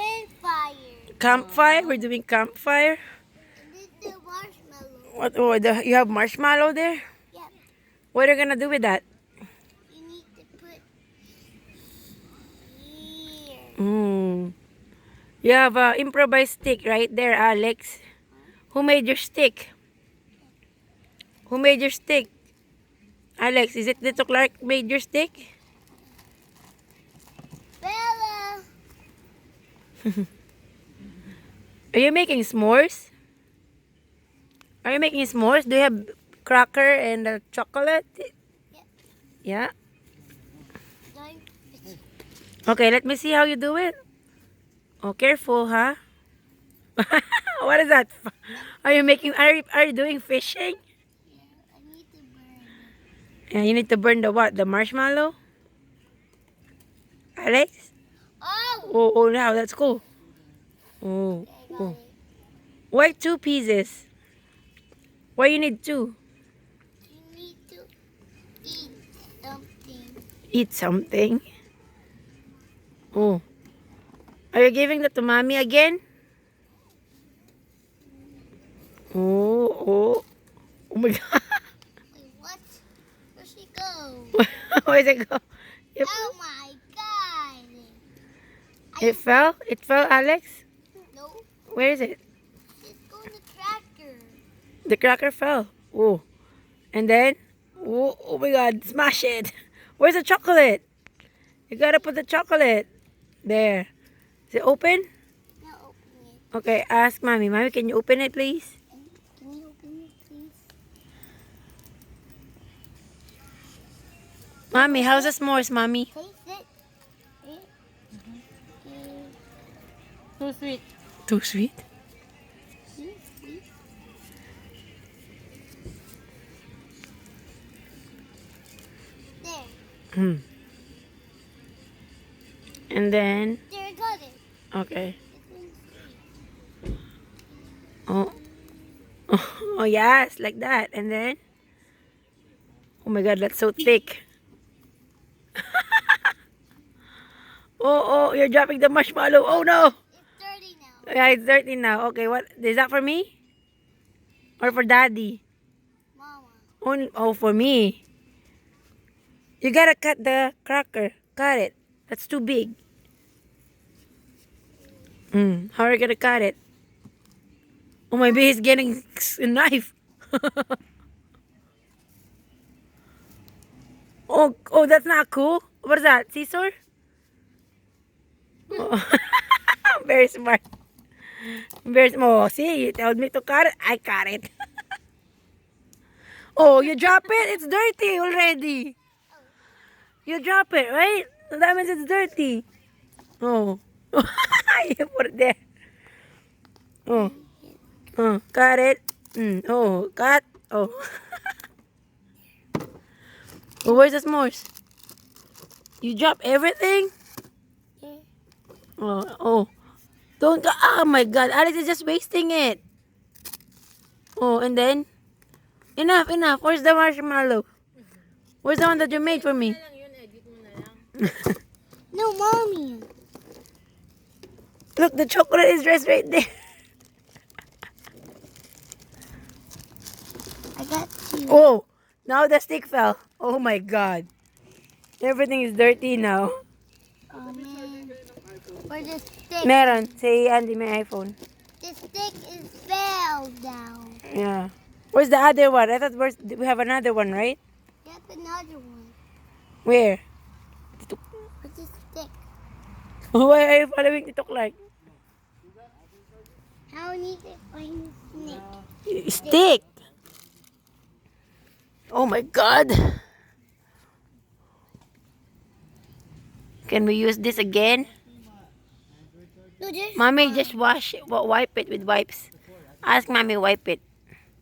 campfire. Campfire? We're doing campfire? This is the marshmallow. What? Oh, you have marshmallow there? Yep. What are you gonna do with that? You need to put here. You have a improvised stick right there, Alex. Who made your stick? Who made your stick? Alex, is it Little Clark made your stick? Bella. Are you making s'mores? Are you making s'mores? Do you have cracker and chocolate? Yep. Yeah. Don't- Okay, let me see how you do it. Oh, careful, huh? What is that? Are you making? Are you doing fishing? Yeah, I need to burn. Yeah, you need to burn the what? The marshmallow? Alex? Oh! Oh, now that's cool. Oh, Okay, got oh. it. Why 2 pieces? Why you need 2? You need to eat something. Eat something. Oh. Are you giving that to mommy again? Oh, oh. Oh my god. Wait, what? Where'd she go? Where'd it go? It, Oh my god! it fell? It fell, Alex? No, Where is it? it's going to tractor. The cracker fell. Oh. And then? Oh, oh my god. Smash it. Where's the chocolate? You gotta put the chocolate. There. Is it open? Now open it. Okay, ask mommy. Mommy, can you open it, please? Can you open it, please? Mommy, how's the s'mores, mommy? Taste it. Okay. Too sweet. Too sweet? See? See? There. Hmm. And then, There, I got it. okay. It's in sweet. Oh. Oh, yes, like that. And then, oh my god, that's so thick. Oh, you're dropping the marshmallow. Oh no. It's dirty now. Yeah, it's dirty now. Okay, what? Is that for me? Or for daddy? Mama. Only, oh, for me. You gotta cut the cracker. Cut it. That's too big. How are you gonna cut it? Oh, my baby is getting a knife. Oh, that's not cool. What is that? Scissor? Oh. Very smart. Very smart. Oh, see, you told me to cut it. I cut it. Oh, you drop it? It's dirty already. You drop it, right? So that means it's dirty. Oh. You put it there. Oh. Oh, got it. Oh, got. Oh. Oh, where's the s'mores? You drop everything? Yeah. Oh. Don't go. Oh my god. Alex is just wasting it. Oh, and then? Enough. Where's the marshmallow? Where's the one that you made for me? No, mommy. Look, the chocolate is just right there. I got you. Oh, now the stick fell. Oh my god. Everything is dirty now. Oh, man. Where's the stick? Meron. Say Andy, my iPhone. The stick is fell down. Yeah. Where's the other one? I thought we have another one, right? Yep, another one. Where? Where's the stick? Why are you following Tito Clark? How I need to find the snake. Stick! Oh my god. Can we use this again? No, just Mommy, just wash it. Wipe it with wipes. Ask mommy wipe it.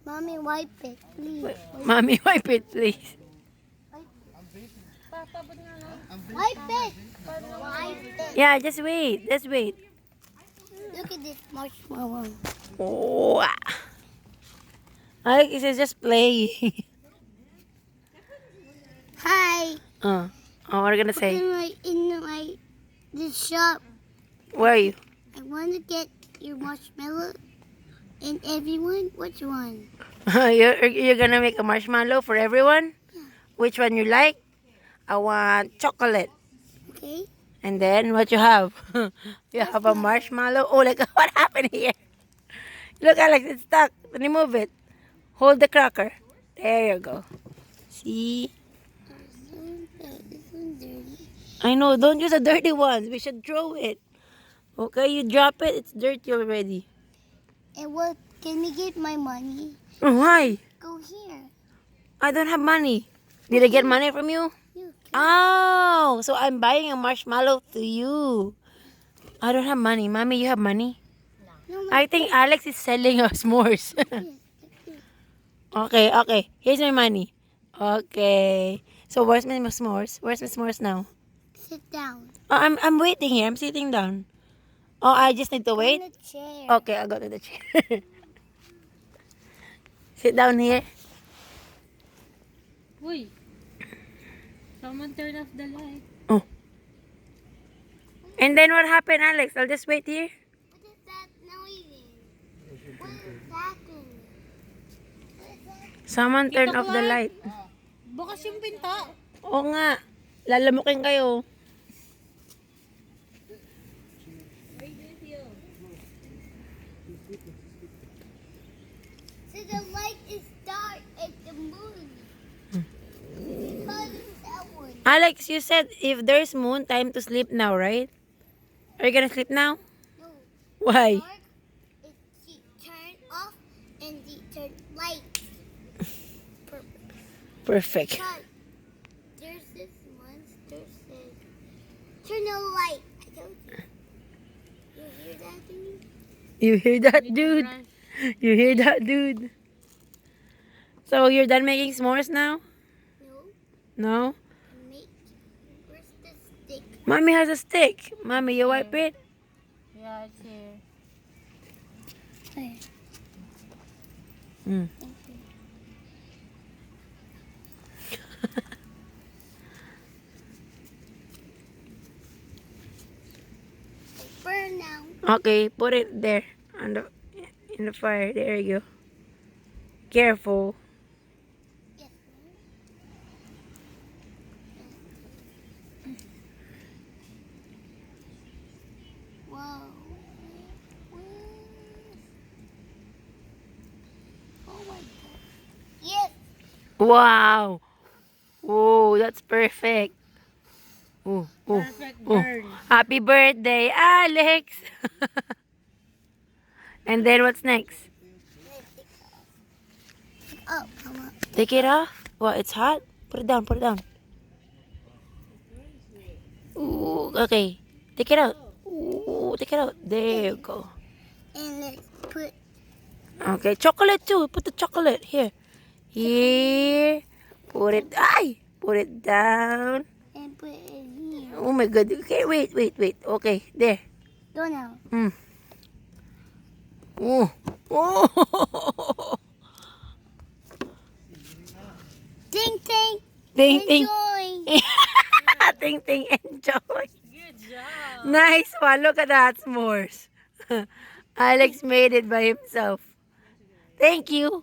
Mommy, wipe it, please. Mommy, wipe it, please. Wipe it. Wipe it. Yeah, just wait. Just wait. Look at this marshmallow. Oh. Alex is just playing. Hi. Oh, what are you gonna say? In my this shop, Where are you? I want to get your marshmallow and everyone. Which one? You're gonna make a marshmallow for everyone? Yeah. Which one you like? I want chocolate. Okay. And then what you have? You have a marshmallow. Oh, like what happened here? Look, Alex, it's stuck. Let me move it. Hold the cracker. There you go. See? This one's dirty. I know. Don't use the dirty ones. We should throw it. Okay, you drop it. It's dirty already. And what? Can we get my money? Why? Go here. I don't have money. Did I get money from you? You. Oh, so I'm buying a marshmallow to you. I don't have money. Mommy, you have money? No, I think Alex is selling us s'mores. Okay, okay. Here's my money. Okay. So where's my s'mores? Where's my s'mores now? Sit down. Oh, I'm waiting here. I'm sitting down. Oh, I just need to wait. On the chair. Okay, I'll go to the chair. Sit down here. Uy, someone turn off the light. Oh. And then what happened, Alex? I'll just wait here. What is that noise? What is that? What is that? Someone turn off the light. Bukas yung pinto. Oo nga. Lalamukin kayo. So the light is dark at the moon. Because it's that one. Alex, you said if there's moon, time to sleep now, right? Are you gonna sleep now? No. Why? Dark is the turn off and the turn light. Perfect. Because there's this monster says turn the light. I told you. You hear that, dude? You hear that, dude? You hear that, dude? So you're done making s'mores now? No. No? Make. Where's the stick? Mommy has a stick. Mommy, you wipe it? Yeah, it's here. There. Mm. Burn now. Okay, put it there on the in the fire. There you go. Careful. Yes. Whoa. Oh my god. Yes. Wow. Oh, that's perfect. Oh, oh, Perfect oh. burn. Happy birthday, Alex. And then what's next? Oh, Mama. Take it off. What? It's hot. Put it down. Put it down. Ooh, okay. Take it out. Ooh, take it out. There you go. And let's put. Okay, chocolate too. Put the chocolate here. Here. Put it. Ay! Put it down. And put it here. Oh my god. Okay, wait, wait, wait. Okay, there. Go now. Mm. Oh. Oh. Ding ding. Ting ting. Enjoy. Ting ting. Enjoy. Good job. Nice one. Look at that s'mores. Alex made it by himself. Thank you.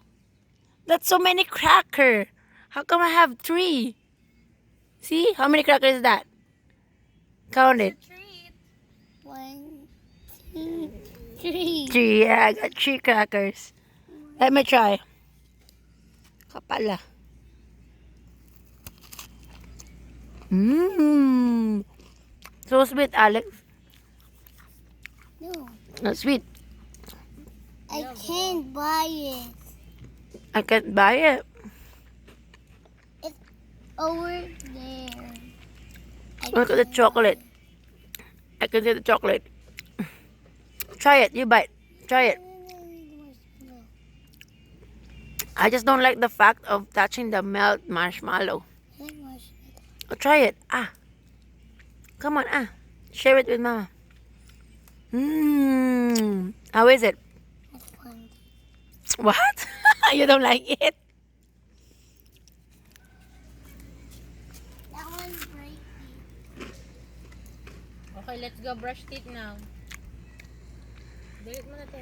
That's so many cracker. How come I have 3? See? How many crackers is that? Count it. Treat. 1, 2, 3. 3. Yeah, I got 3 crackers. Let me try. Kapala. Mmm. So sweet, Alex. No, Not sweet. I can't buy it. I can't buy it. It's over there. Look at the chocolate. I can see the chocolate. Try it. You bite. Try it. I just don't like the fact of touching the melt marshmallow. Oh, try it. Ah. Come on. Ah. Share it with Mama. Mmm. How is it? That's fun. What? You don't like it? That one's breaking. Okay, let's go brush teeth now. Delete mo na, te.